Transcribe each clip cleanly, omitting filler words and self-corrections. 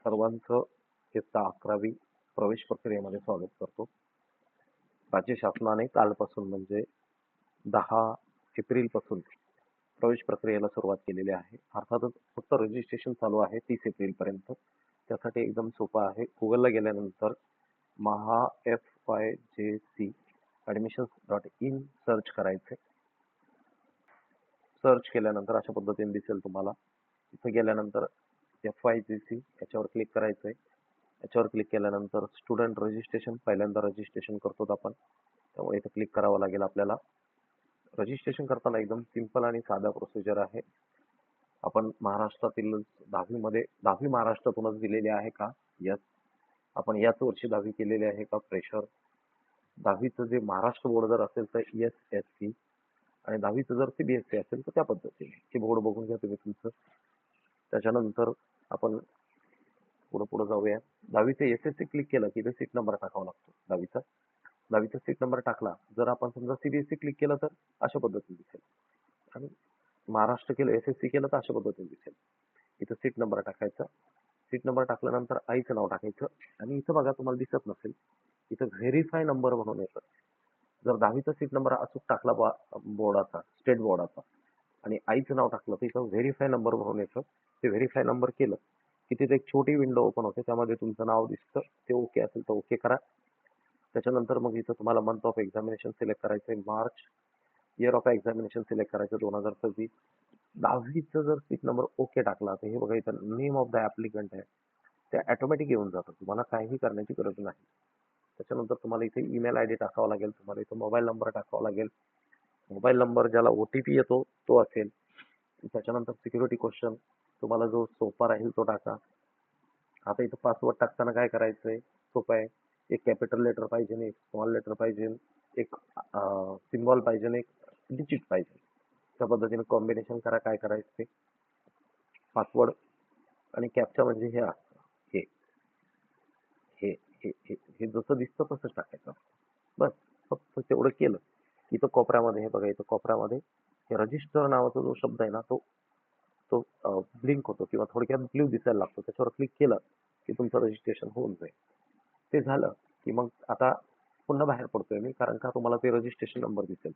सर्वांचं इयत्ता 11वी प्रवेश प्रक्रियेमध्ये स्वागत करतो. राज्य शासनाने कालपासून म्हणजे 10 एप्रिलपासून प्रवेश प्रक्रियेला सुरुवात केलेली आहे. अर्थातच फक्त रजिस्ट्रेशन चालू आहे 30 एप्रिलपर्यंत. त्यासाठी एकदम सोपं आहे. Googleला गेल्यानंतर MHAFYJC admissions.in सर्च करायचे. सर्च केल्यानंतर अशा पद्धतीने दिसेल तुम्हाला. इथे गेल्यानंतर FYJC याच्यावर क्लिक करायचं आहे. याच्यावर क्लिक केल्यानंतर स्टुडंट रजिस्ट्रेशन पहिल्यांदा रजिस्ट्रेशन करतो आपण, त्यामुळे इथे क्लिक करावं लागेल आपल्याला. रजिस्ट्रेशन करताना एकदम सिंपल आणि साधा प्रोसिजर आहे. आपण महाराष्ट्रातील 10वी महाराष्ट्रातूनच दिलेली आहे का? यस. आपण याच वर्षी 10वी केलेली आहे का? फ्रेशर. 10वीचं जे महाराष्ट्र बोर्ड जर असेल तर SSC आणि 10वीचं जर CBSE असेल तर त्या पद्धतीने हे बोर्ड बघून घ्या तुम्ही तुमचं. त्याच्यानंतर आपण पुढे जाऊया. 10वीचं SSC क्लिक केलं की इथे सीट नंबर टाकावा लागतो 10वीचा सीट नंबर टाकला. जर आपण समजा CBSE क्लिक केलं तर अशा पद्धतीने दिसेल आणि महाराष्ट्र केलं SSC केलं तर अशा पद्धतीने दिसेल. इथं सीट नंबर टाकायचा. सीट नंबर टाकल्यानंतर आईचं नाव टाकायचं आणि इथं बघा तुम्हाला दिसत नसेल इथं व्हेरीफाय नंबर म्हणून येतं. जर 10वीचा सीट नंबर अचूक टाकला बोर्डाचा स्टेट बोर्डाचा आणि आईचं नाव टाकलं तर इथं व्हेरीफाय नंबर म्हणून येतं. ते व्हेरीफाय नंबर केलं की तिथे एक छोटी विंडो ओपन होते, त्यामध्ये तुमचं नाव दिसतं. ते ओके असेल तर ओके करा. त्याच्यानंतर मग इथं तुम्हाला मंथ ऑफ एक्झामिनेशन सिलेक्ट करायचं आहे, March. Year of examination select करायचं 2026. 10वीचं जर सीट नंबर ओके टाकला तर हे बघा इथं नेम ऑफ द ऍप्लिकंट आहे, ते ऑटोमॅटिक येऊन जातं. तुम्हाला काहीही करण्याची गरज नाही. त्याच्यानंतर तुम्हाला इथे ईमेल ID टाकावा लागेल, तुम्हाला इथं मोबाईल नंबर टाकावा लागेल. मोबाईल नंबर ज्याला OTP येतो तो असेल. त्याच्यानंतर सिक्युरिटी क्वेश्चन तुम्हाला जो सोपा राहील तो टाका. आता इथं पासवर्ड टाकताना काय करायचंय? सोपं आहे. एक कॅपिटल लेटर पाहिजे, एक स्मॉल लेटर पाहिजे, एक सिम्बॉल पाहिजे, एक डिजिट पाहिजे. त्या पद्धतीने कॉम्बिनेशन करा. काय करायचं ते पासवर्ड आणि कॅप्चा म्हणजे हे असतं. हे हे हे हे हे जसं दिसतं तसंच टाकायचं. बस फक्त तेवढं केलं. इथं कोपऱ्यामध्ये हे बघा, इथं कोपऱ्यामध्ये हे रजिस्टर नावाचा जो शब्द आहे ना तो तो ब्लिंक होतो किंवा थोडक्यात ब्ल्यू दिसायला लागतो. त्याच्यावर क्लिक केलं की तुमचं रजिस्ट्रेशन होऊन जाईल. ते झालं की मग आता पुन्हा बाहेर पडतोय मी, कारण का तुम्हाला ते रजिस्ट्रेशन नंबर दिसेल.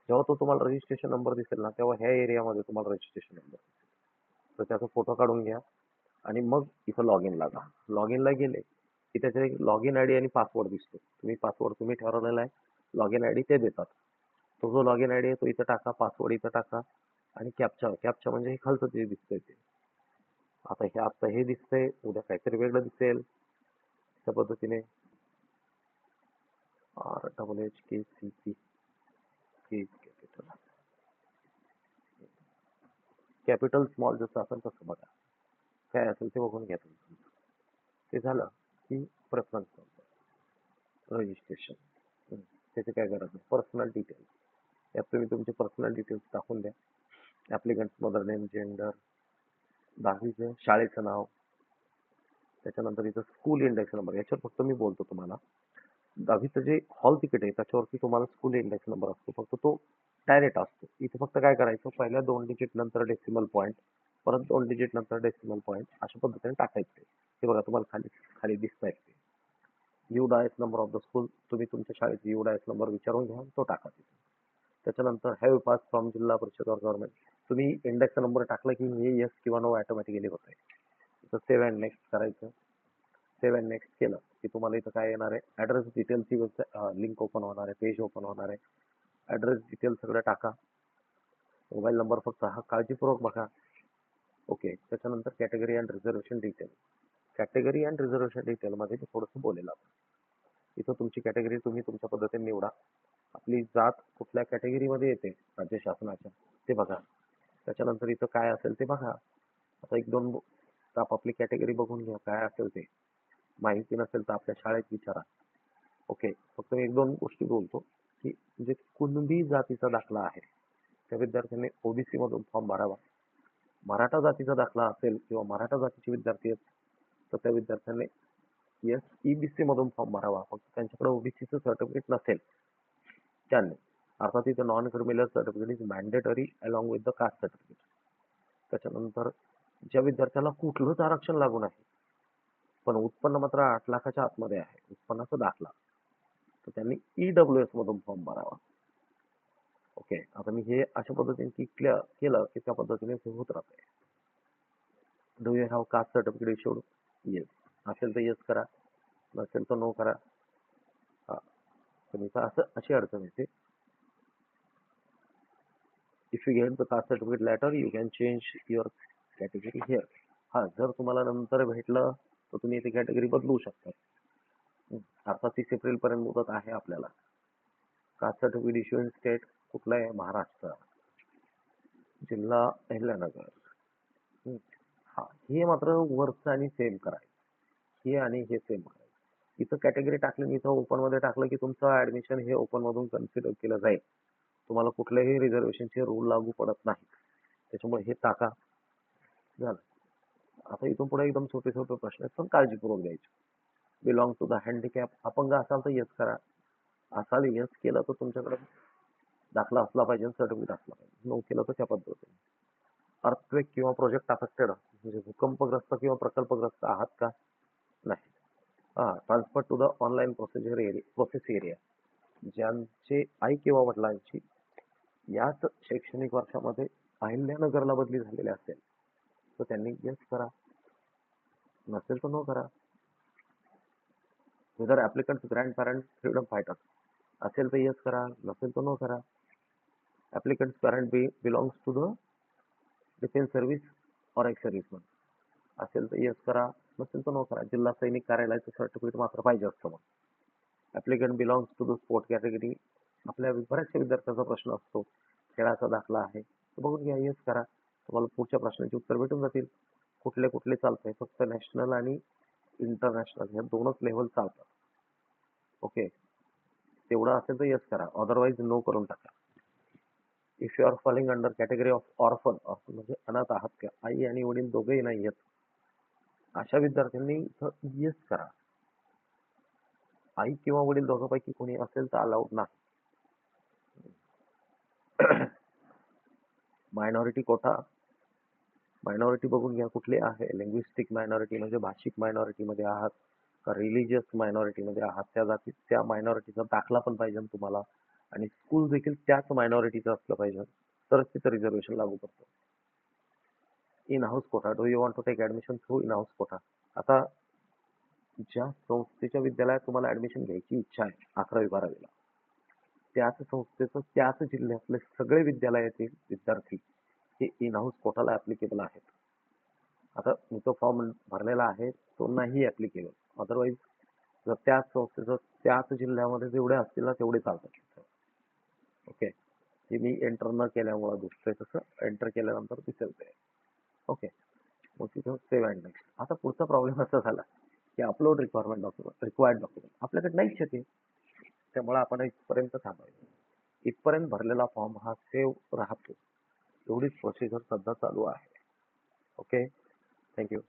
जेव्हा तो तुम्हाला रजिस्ट्रेशन नंबर दिसेल ना तेव्हा ह्या एरियामध्ये तुम्हाला रजिस्ट्रेशन नंबर दिसेल. तर त्याचा फोटो काढून घ्या आणि मग इथं लॉग इन लागा. लॉग इनला गेले की त्याचा एक लॉग इन ID आणि पासवर्ड दिसतो. पासवर्ड तुम्ही ठरवलेला आहे, लॉग इन ID ते देतात. तो जो लॉग इन ID आहे तो इथं टाका, पासवर्ड इथं टाका आणि कॅप्चा म्हणजे हे खालचं जे दिसतंय ते. आता हे दिसतंय, उद्या काहीतरी वेगळं दिसेल. त्या पद्धतीने RHHKCP कॅपिटल स्मॉल जसं असेल तसं बघा. काय असेल ते बघून घ्या तुम्ही. ते झालं की प्रेफरन्स रजिस्ट्रेशन. त्याची काय गरज नाही. पर्सनल डिटेल्स यात तुम्ही तुमचे पर्सनल डिटेल्स टाकून द्या. ॲप्लिकंट मदर नेम, जेंडर, 10वीचं शाळेचं नाव, त्याच्यानंतर इथं स्कूल इंडेक्स नंबर. याच्यावर फक्त मी बोलतो तुम्हाला. 10वीचं जे हॉल तिकीट आहे त्याच्यावरती तुम्हाला स्कूल इंडेक्स नंबर असतो, फक्त तो डायरेक्ट असतो. इथे फक्त काय करायचं, पहिल्या 2 डिजिट नंतर डेसिमल पॉईंट, परत 2 डिजिट नंतर डेसिमल पॉईंट, अशा पद्धतीने टाकायचं. हे बघा तुम्हाला खाली खाली दिसतंय ते UDIS number of the school. तुम्ही तुमच्या शाळेचा UDIS नंबर विचारून घ्या, तो टाका तिथे. त्याच्यानंतर हॅव पास फ्रॉम जिल्हा परिषद और गव्हर्नमेंट. तुम्ही इंडेक्स नंबर टाकला की हे येस किंवा नो ऑटोमॅटिकली होत आहे. तर सेव्ह अँड नेक्स्ट करायचं. सेव्ह अँड नेक्स्ट केलं की तुम्हाला इथं काय येणार आहे, ॲड्रेस डिटेलची लिंक ओपन होणार आहे, पेज ओपन होणार आहे. ॲड्रेस डिटेल सगळं टाका. मोबाईल नंबर फक्त हा काळजीपूर्वक बघा. ओके. त्याच्यानंतर category and reservation detail. Category and reservation डिटेलमध्ये मी थोडंसं बोलेलं आहे. इथं तुमची कॅटेगरी तुम्ही तुमच्या पद्धतीने निवडा. आपली जात कुठल्या कॅटेगरीमध्ये येते राज्य शासनाच्या ते बघा. त्याच्यानंतर इथं काय असेल ते बघा. आता 1-2 आपापली कॅटेगरी बघून घ्या, काय असेल ते. माहिती नसेल तर आपल्या शाळेत विचारा. ओके. फक्त मी 1-2 गोष्टी बोलतो की जे कुणबी जातीचा दाखला आहे त्या विद्यार्थ्यांनी OBC मधून फॉर्म भरावा. मराठा जातीचा दाखला असेल किंवा मराठा जातीचे विद्यार्थी आहेत तर त्या विद्यार्थ्यांनी EBC मधून फॉर्म भरावा. फक्त त्यांच्याकडे OBCचं सर्टिफिकेट नसेल त्यांनी. अर्थात इथं non criminal certificate is mandatory along with the caste certificate. त्याच्यानंतर ज्या विद्यार्थ्याला कुठलंच आरक्षण लागू नाही, पण उत्पन्न मात्र 8 लाखाच्या आतमध्ये आहे, उत्पन्नाचा दाखला. तर त्यांनी EWS मधून फॉर्म भरावा. ओके, आता मी हे अशा पद्धतीने क्लिअर केलं की त्या पद्धतीने ते होत राहते. Do you have caste certificate issued? Yes. असेल तर येस करा, नसेल तर नो करा. हा, पण इथं असं अशी अडचण येते. If you get the caste certificate letter you can change your category here. हा, जर तुम्हाला नंतर भेटलं तर तुम्ही इथे कॅटेगरी बदलू शकता. आता 30 एप्रिल पर्यंत मुदत आहे आपल्याला. कास्ट सर्टिफिकेट इश्युइंग स्टेट कुठला आहे? महाराष्ट्र. जिल्हा अहिल्यानगर. हा, हे मात्र वरचं आणि सेम करायचं. हे आणि हे सेम करायचं. इथं कॅटेगरी टाकली, इथं ओपन मध्ये टाकलं की तुमचं ऍडमिशन हे ओपन मधून कन्सिडर केलं जाईल. तुम्हाला कुठल्याही रिझर्वेशनचे रूल लागू पडत नाही. त्याच्यामुळे हे टाका. झालं. आता इथून पुढे एकदम छोटे छोटे प्रश्न आहेत, पण काळजीपूर्वक घ्यायचे. Belong to the handicap. अपंग असाल तर येस करा. असाल येस केलं तर तुमच्याकडे दाखला असला पाहिजे, सर्टिफिकेट असला पाहिजे. नो केलं तर त्या पद्धतीने. अर्थक्वेक किंवा प्रोजेक्ट अफेक्टेड, म्हणजे भूकंपग्रस्त किंवा प्रकल्पग्रस्त आहात का? नाही. Transfer to the online process area. ज्यांचे आई किंवा वडिलांची याच शैक्षणिक वर्षामध्ये अहिल्यानगरला बदली झालेली असेल तर त्यांनी येस करा, नसेल तर नो करा. Whether applicant grand parent freedom fighter. असेल तर येस करा, नसेल तर नो करा. Applicant parent belongs to the defence service और एक्स सर्व्हिसमन. असेल तर येस करा, नसेल तर नो करा. जिल्हा सैनिक कार्यालयाचं सर्टिफिकेट मात्र पाहिजे असतं. मग applicant belongs to the sport category. आपल्या बऱ्याचशा विद्यार्थ्यांचा प्रश्न असतो, खेळाचा दाखला आहे, तर बघून घ्या, येस करा. तुम्हाला पुढच्या प्रश्नाचे उत्तर भेटून जातील. कुठले कुठले चालतंय? फक्त नॅशनल आणि इंटरनॅशनल ह्या दोनच लेव्हल चालतात. ओके, तेवढं असेल तर येस करा, अदरवाईज नो करून टाका. If you are falling under category of orphan, orphan म्हणजे अनाथ आहात का, आई आणि वडील दोघेही नाही आहेत, अशा विद्यार्थ्यांनी इथं येस करा. आई किंवा वडील दोघांपैकी कोणी असेल तर अलाउड नाही. मायनॉरिटी कोटा. मायनॉरिटी बघून घ्या कुठली आहे. लिंग्विस्टिक मायनॉरिटी म्हणजे भाषिक मायनॉरिटी मध्ये आहात का रिलिजियस मायनॉरिटी मध्ये आहात, त्या जाती त्या मायनॉरिटीचा दाखला पण पाहिजे तुम्हाला, आणि स्कूल देखील त्याच मायनॉरिटीचं असलं पाहिजे, तरच तिथं रिझर्वेशन लागू पडतं. In house quota. Do you want to take admission through in house quota. आता ज्या संस्थेच्या विद्यालयात तुम्हाला ऍडमिशन घ्यायची इच्छा आहे 11वी-12वीला, त्याच संस्थेचं त्याच जिल्ह्यातले सगळे विद्यालयातील विद्यार्थी हे इन हाऊस कोटाला ऍप्लिकेबल आहेत. आता मी तो फॉर्म भरलेला आहे, तो नाही ऍप्लिकेबल. अदरवाईज जर त्याच संस्थेचं त्याच जिल्ह्यामध्ये जेवढे असतील ना तेवढे चालतात. ओके, हे मी एंटर न केल्यामुळे दिसतंय, तसं एंटर केल्यानंतर दिसेल ते. ओके, मग तिथं सेव्ह अँड नेक्स्ट. आता पुढचा प्रॉब्लेम असा झाला की अपलोड रिक्वायर्ड डॉक्युमेंट आपल्याकडे नाहीच येते, त्यामुळे आपण इथपर्यंत थांबायचं. इथपर्यंत भरलेला फॉर्म हा सेव्ह राहतो. एवढीच प्रोसिजर सध्या चालू आहे. Okay, thank you.